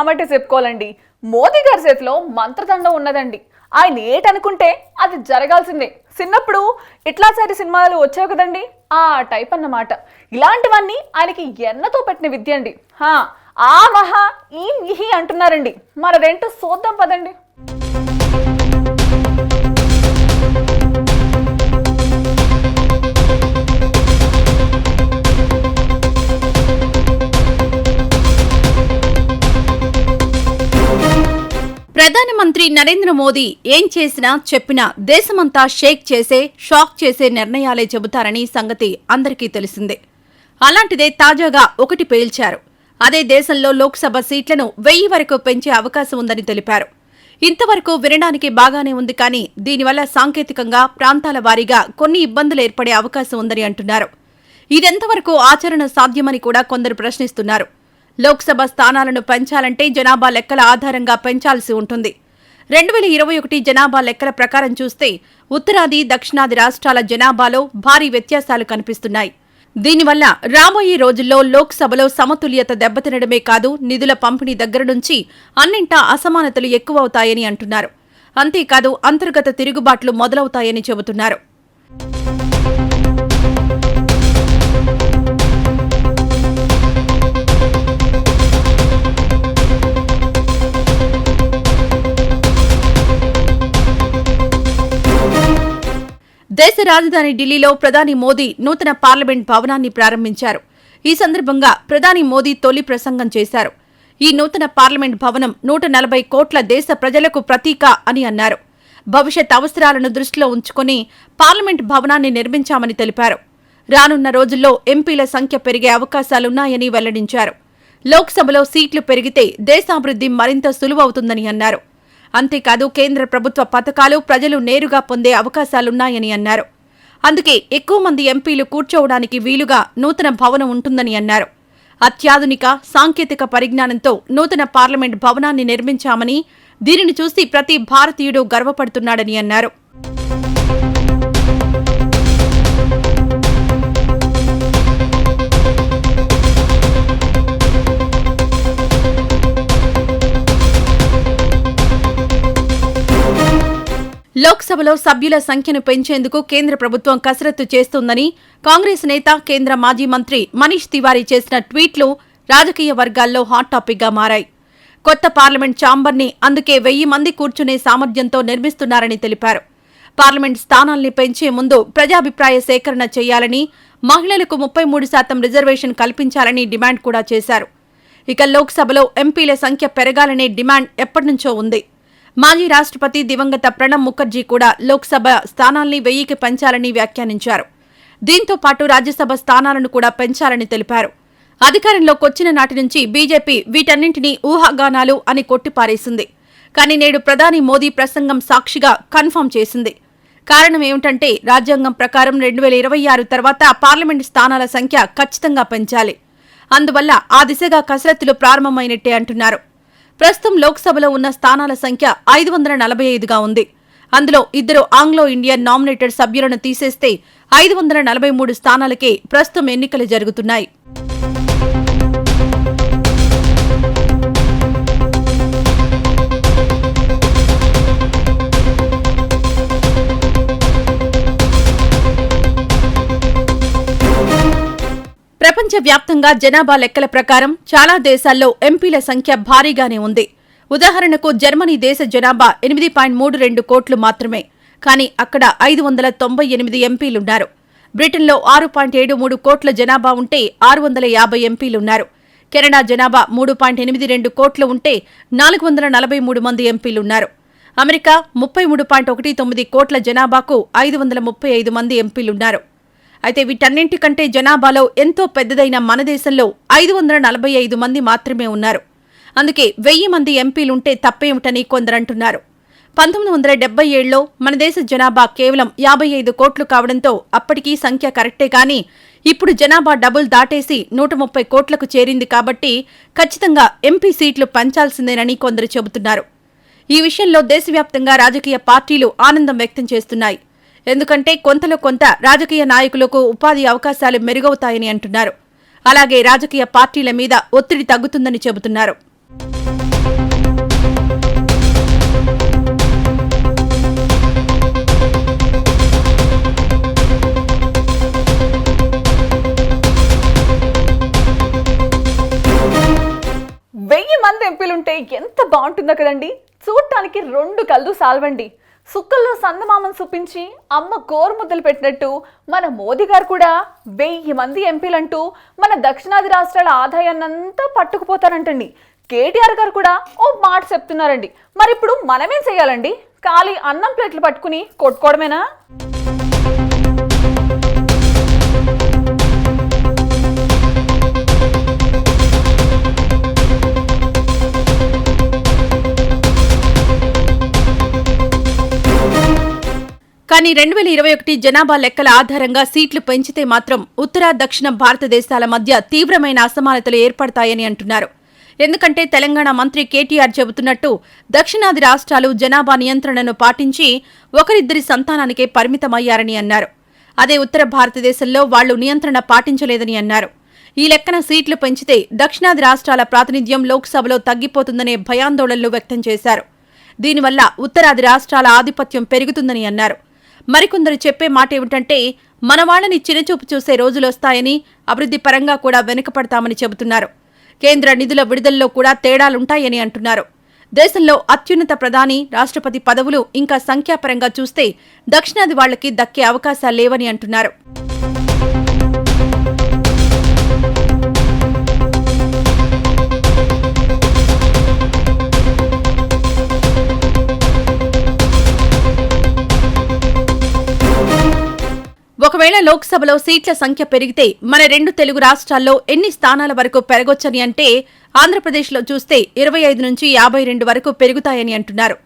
రామటే చెప్పుకోవాలండి. మోదీ గారి చేతిలో మంత్రదండం ఉన్నదండి. ఆయన ఏటనుకుంటే అది జరగాల్సిందే. చిన్నప్పుడు ఇట్లాసారి సినిమాలు వచ్చావు కదండి, ఆ టైప్ అన్నమాట. ఇలాంటివన్నీ ఆయనకి ఎన్నతో పెట్టిన విద్య అండి. ఆ మహా ఈ మిహి అంటున్నారండి. మరదేంటో చూద్దాం పదండి. ప్రధానమంత్రి నరేంద్ర మోదీ ఏం చేసినా చెప్పినా దేశమంతా షాక్ చేసే నిర్ణయాలే చెబుతారని సంగతి అందరికీ తెలిసిందే. అలాంటిదే తాజాగా ఒకటి పేల్చారు. అదే దేశంలో లోక్సభ సీట్లను 1000 వరకు పెంచే అవకాశం ఉందని తెలిపారు. ఇంతవరకు వినడానికి బాగానే ఉంది, కానీ దీనివల్ల సాంకేతికంగా ప్రాంతాల వారీగా కొన్ని ఇబ్బందులు ఏర్పడే అవకాశం ఉందని అంటున్నారు. ఇదెంతవరకు ఆచరణ సాధ్యమని కూడా కొందరు ప్రశ్నిస్తున్నారు. లోక్సభ స్థానాలను పెంచాలంటే జనాభా లెక్కల ఆధారంగా పెంచాల్సి ఉంటుంది. 2021 జనాభా లెక్కల ప్రకారం చూస్తే ఉత్తరాది, దక్షిణాది రాష్ట్రాల జనాభాలో భారీ వ్యత్యాసాలు కనిపిస్తున్నాయి. దీనివల్ల రాబోయే రోజుల్లో లోక్సభలో సమతుల్యత దెబ్బతినడమే కాదు, నిధుల పంపిణీ దగ్గర నుంచి అన్నింటా అసమానతలు ఎక్కువవుతాయని అంటున్నారు. అంతేకాదు అంతర్గత తిరుగుబాట్లు మొదలవుతాయని చెబుతున్నారు. దేశ రాజధాని ఢిల్లీలో ప్రధాని మోదీ నూతన పార్లమెంట్ భవనాన్ని ప్రారంభించారు. ఈ సందర్భంగా ప్రధాని మోదీ తొలి ప్రసంగం చేశారు. ఈ నూతన పార్లమెంట్ భవనం 140 కోట్ల దేశ ప్రజలకు ప్రతీక అని అన్నారు. భవిష్యత్ అవసరాలను దృష్టిలో ఉంచుకుని పార్లమెంట్ భవనాన్ని నిర్మించామని తెలిపారు. రానున్న రోజుల్లో ఎంపీల సంఖ్య పెరిగే అవకాశాలున్నాయని వెల్లడించారు. లోక్సభలో సీట్లు పెరిగితే దేశాభివృద్ధి మరింత సులువవుతుందని అన్నారు. అంతేకాదు కేంద్ర ప్రభుత్వ పథకాలు ప్రజలు నేరుగా పొందే అవకాశాలున్నాయని అన్నారు. అందుకే ఎక్కువ మంది ఎంపీలు కూర్చోవడానికి వీలుగా నూతన భవనం ఉంటుందని అన్నారు. అత్యాధునిక సాంకేతిక పరిజ్ఞానంతో నూతన పార్లమెంట్ భవనాన్ని నిర్మించామని, దీనిని చూసి ప్రతి భారతీయుడు గర్వపడుతున్నాడని అన్నారు. లోక్సభలో సభ్యుల సంఖ్యను పెంచేందుకు కేంద్ర ప్రభుత్వం కసరత్తు చేస్తోందని కాంగ్రెస్ నేత, కేంద్ర మాజీ మంత్రి మనీష్ తివారీ చేసిన ట్వీట్లు రాజకీయ వర్గాల్లో హాట్ టాపిక్ గా మారాయి. కొత్త పార్లమెంట్ ఛాంబర్ని అందుకే 1000 మంది కూర్చునే సామర్థ్యంతో నిర్మిస్తున్నారని తెలిపారు. పార్లమెంట్ స్థానాల్ని పెంచే ముందు ప్రజాభిప్రాయ సేకరణ చేయాలని, మహిళలకు 33% రిజర్వేషన్ కల్పించాలని డిమాండ్ కూడా చేశారు. ఇక లోక్సభలో ఎంపీల సంఖ్య పెరగాలనే డిమాండ్ ఎప్పటినుంచో ఉంది. మాజీ రాష్ట్రపతి దివంగత ప్రణబ్ ముఖర్జీ కూడా లోక్సభ స్థానాల్ని 1000కి పెంచాలని వ్యాఖ్యానించారు. దీంతో పాటు రాజ్యసభ స్థానాలను కూడా పెంచాలని తెలిపారు. అధికారంలోకొచ్చిన నాటి నుంచి బీజేపీ వీటన్నింటినీ ఊహాగానాలు అని కొట్టిపారేసింది. కానీ నేడు ప్రధాని మోదీ ప్రసంగం సాక్షిగా కన్ఫర్మ్ చేసింది. కారణమేమిటంటే రాజ్యాంగం ప్రకారం 2026 తర్వాత పార్లమెంటు స్థానాల సంఖ్య ఖచ్చితంగా పెంచాలి. అందువల్ల ఆ దిశగా కసరత్తులు ప్రారంభమైనట్టే అంటున్నారు. ప్రస్తుతం లోక్సభలో ఉన్న స్థానాల సంఖ్య 545గా ఉంది. అందులో 2 ఆంగ్లో ఇండియన్ నామినేటెడ్ సభ్యులను తీసేస్తే 543 స్థానాలకే ప్రస్తుతం ఎన్నికలు జరుగుతున్నాయి. ప్రపంచవ్యాప్తంగా జనాభా లెక్కల ప్రకారం చాలా దేశాల్లో ఎంపీల సంఖ్య భారీగానే ఉంది. ఉదాహరణకు జర్మనీ దేశ జనాభా 8.32 కోట్లు మాత్రమే, కానీ అక్కడ 598 ఎంపీలున్నారు. బ్రిటన్లో 6.73 కోట్ల జనాభా ఉంటే 650 ఎంపీలున్నారు. కెనడా జనాభా 3.82 కోట్లు ఉంటే 443 మంది ఎంపీలున్నారు. అమెరికా 33.19 కోట్ల జనాభాకు 535 మంది ఎంపీలున్నారు. అయితే వీటన్నింటికంటే జనాభాలో ఎంతో పెద్దదైన మన దేశంలో 545 మంది మాత్రమే ఉన్నారు. అందుకే 1000 మంది ఎంపీలుంటే తప్పేమిటని కొందరంటున్నారు. 1977లో మన దేశ జనాభా కేవలం 55 కోట్లు కావడంతో అప్పటికీ సంఖ్య కరెక్టే, కానీ ఇప్పుడు జనాభా డబుల్ దాటేసి 130 కోట్లకు చేరింది. కాబట్టి ఖచ్చితంగా ఎంపీ సీట్లు పెంచాల్సిందేనని కొందరు చెబుతున్నారు. ఈ విషయంలో దేశవ్యాప్తంగా రాజకీయ పార్టీలు ఆనందం వ్యక్తం చేస్తున్నాయి. ఎందుకంటే కొంతలో కొంత రాజకీయ నాయకులకు ఉపాధి అవకాశాలు మెరుగవుతాయని అంటున్నారు. అలాగే రాజకీయ పార్టీల మీద ఒత్తిడి తగ్గుతుందని చెబుతున్నారు. బాగుంటుందో కదండి. చూడటానికి 2 కళ్ళు సాల్వండి. సుక్కల్లో సందమామను చూపించి అమ్మ గోరు ముద్దలు పెట్టినట్టు మన మోదీ గారు కూడా 1000 మంది ఎంపీలంటూ మన దక్షిణాది రాష్ట్రాల ఆదాయాన్నంతా పట్టుకుపోతారంటండి. కేటీఆర్ గారు కూడా ఓ మాట చెప్తున్నారండి. మరి ఇప్పుడు మనమేం చేయాలండి? ఖాళీ అన్నం ప్లేట్లు పట్టుకుని కొట్టుకోవడమేనా? కానీ 2021 జనాభా లెక్కల ఆధారంగా సీట్లు పెంచితే మాత్రం ఉత్తర దక్షిణ భారతదేశాల మధ్య తీవ్రమైన అసమానతలు ఏర్పడతాయని అంటున్నారు. ఎందుకంటే తెలంగాణ మంత్రి కేటీఆర్ చెబుతున్నట్టు దక్షిణాది రాష్ట్రాలు జనాభా నియంత్రణను పాటించి ఒకరిద్దరి సంతానానికే పరిమితమయ్యారని అన్నారు. అదే ఉత్తర భారతదేశంలో వాళ్లు నియంత్రణ పాటించలేదని అన్నారు. ఈ లెక్కన సీట్లు పెంచితే దక్షిణాది రాష్ట్రాల ప్రాతినిధ్యం లోక్సభలో తగ్గిపోతుందనే భయాందోళనలు వ్యక్తం చేశారు. దీనివల్ల ఉత్తరాది రాష్ట్రాల ఆధిపత్యం పెరుగుతుందని అన్నారు. మరికొందరు చెప్పే మాట ఏమిటంటే మన వాళ్ళని చిన్నచూపు చూసే రోజులొస్తాయని, అభివృద్ధి పరంగా కూడా వెనుకపడతామని చెబుతున్నారు. కేంద్ర నిధుల విడుదలలో కూడా తేడాలుంటాయని అంటున్నారు. దేశంలో అత్యున్నత ప్రధాని, రాష్ట్రపతి పదవులు ఇంకా సంఖ్యాపరంగా చూస్తే దక్షిణాది వాళ్లకి దక్కే అవకాశాలు లేవని అంటున్నారు. ఒకవేళ లోక్సభలో సీట్ల సంఖ్య పెరిగితే మన 2 తెలుగు రాష్ట్రాల్లో ఎన్ని స్థానాల వరకు పెరగొచ్చని అంటే ఆంధ్రప్రదేశ్లో చూస్తే 25 నుంచి 52 వరకు పెరుగుతాయని అంటున్నారు.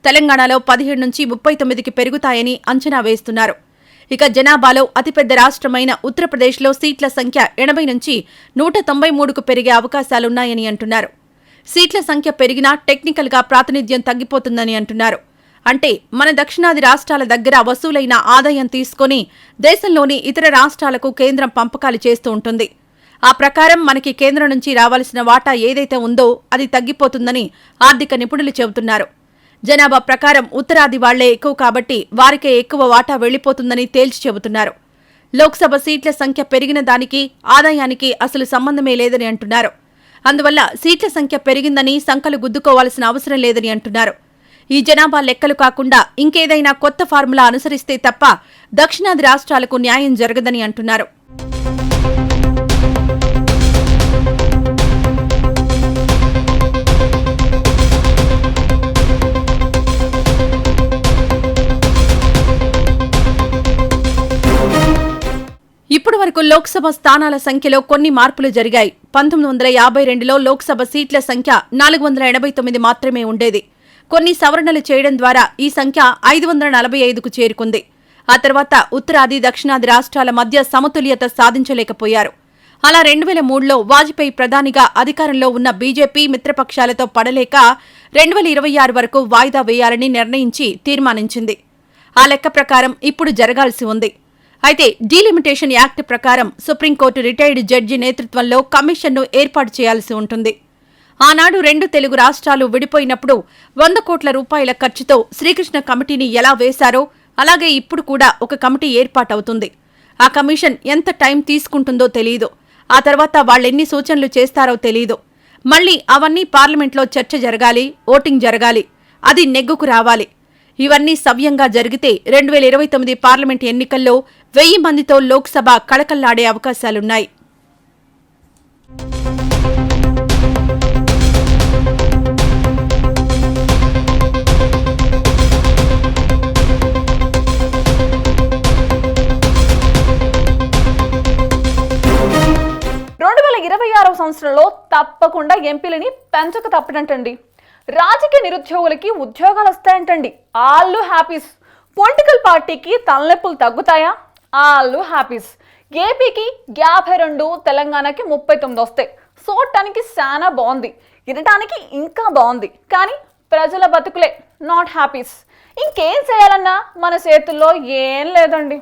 తెలంగాణలో 17 నుంచి 39కి పెరుగుతాయని అంచనా వేస్తున్నారు. ఇక జనాభాలో అతిపెద్ద రాష్ట్రమైన ఉత్తరప్రదేశ్లో సీట్ల సంఖ్య 80 నుంచి 193కు పెరిగే అవకాశాలున్నాయని అంటున్నారు. సీట్ల సంఖ్య పెరిగినా టెక్నికల్గా ప్రాతినిధ్యం తగ్గిపోతుందని అంటున్నారు. అంటే మన దక్షిణాది రాష్ట్రాల దగ్గర వసూలైన ఆదాయం తీసుకుని దేశంలోని ఇతర రాష్ట్రాలకు కేంద్రం పంపకాలు చేస్తూ ఉంటుంది. ఆ ప్రకారం మనకి కేంద్రం నుంచి రావాల్సిన వాటా ఏదైతే ఉందో అది తగ్గిపోతుందని ఆర్థిక నిపుణులు చెబుతున్నారు. జనాభా ప్రకారం ఉత్తరాది వాళ్లే ఎక్కువ కాబట్టి వారికే ఎక్కువ వాటా వెళ్లిపోతుందని తేల్చి చెబుతున్నారు. లోక్సభ సీట్ల సంఖ్య పెరిగిన దానికి ఆదాయానికి అసలు సంబంధమే లేదని అంటున్నారు. అందువల్ల సీట్ల సంఖ్య పెరిగిందని సంకలు గుద్దుకోవాల్సిన అవసరం లేదని అంటున్నారు. ఈ జనాభా లెక్కలు కాకుండా ఇంకేదైనా కొత్త ఫార్ములా అనుసరిస్తే తప్ప దక్షిణాది రాష్ట్రాలకు న్యాయం జరగదని అంటున్నారు. ఇప్పటి వరకు లోక్సభ స్థానాల సంఖ్యలో కొన్ని మార్పులు జరిగాయి. 1952లో లోక్సభ సీట్ల సంఖ్య 489 మాత్రమే ఉండేది. కొన్ని సవరణలు చేయడం ద్వారా ఈ సంఖ్య 545కు చేరుకుంది. ఆ తర్వాత ఉత్తరాది దక్షిణాది రాష్ట్రాల మధ్య సమతుల్యత సాధించలేకపోయారు. అలా 2003లో వాజ్పేయి ప్రధానిగా అధికారంలో ఉన్న బీజేపీ మిత్రపక్షాలతో పడలేక 2026 వరకు వాయిదా వేయాలని నిర్ణయించి తీర్మానించింది. ఆ లెక్క ప్రకారం ఇప్పుడు జరగాల్సి ఉంది. అయితే డీలిమిటేషన్ యాక్ట్ ప్రకారం సుప్రీంకోర్టు రిటైర్డ్ జడ్జి నేతృత్వంలో కమిషన్ను ఏర్పాటు చేయాల్సి ఉంటుంది. ఆనాడు 2 తెలుగు రాష్ట్రాలు విడిపోయినప్పుడు 100 కోట్ల రూపాయల ఖర్చుతో శ్రీకృష్ణ కమిటీని ఎలా వేశారో అలాగే ఇప్పుడు కూడా ఒక కమిటీ ఏర్పాటవుతుంది. ఆ కమిషన్ ఎంత టైం తీసుకుంటుందో తెలీదు. ఆ తర్వాత వాళ్ళెన్ని సూచనలు చేస్తారో తెలీదు. మళ్లీ అవన్నీ పార్లమెంట్లో చర్చ జరగాలి, ఓటింగ్ జరగాలి, అది నెగ్గుకు రావాలి. ఇవన్నీ సవ్యంగా జరిగితే 2029 పార్లమెంట్ ఎన్నికల్లో 1000 మందితో లోక్సభ కళకళ్లాడే అవకాశాలున్నాయి. సంవత్సరంలో తప్పకుండా ఎంపీలని పెంచక తప్పడంటండి. రాజకీయ నిరుద్యోగులకి ఉద్యోగాలు వస్తాయంటండి. ఆళ్ళు హ్యాపీస్. పొలిటికల్ పార్టీకి తలనొప్పులు తగ్గుతాయా? ఆళ్ళు హ్యాపీస్. ఏపీకి 52, తెలంగాణకి 39 వస్తాయి. చూడటానికి చాలా బాగుంది, వినటానికి ఇంకా బాగుంది. కానీ ప్రజల బతుకులే నాట్ హ్యాపీస్. ఇంకేం చేయాలన్నా మన చేతుల్లో ఏం లేదండి.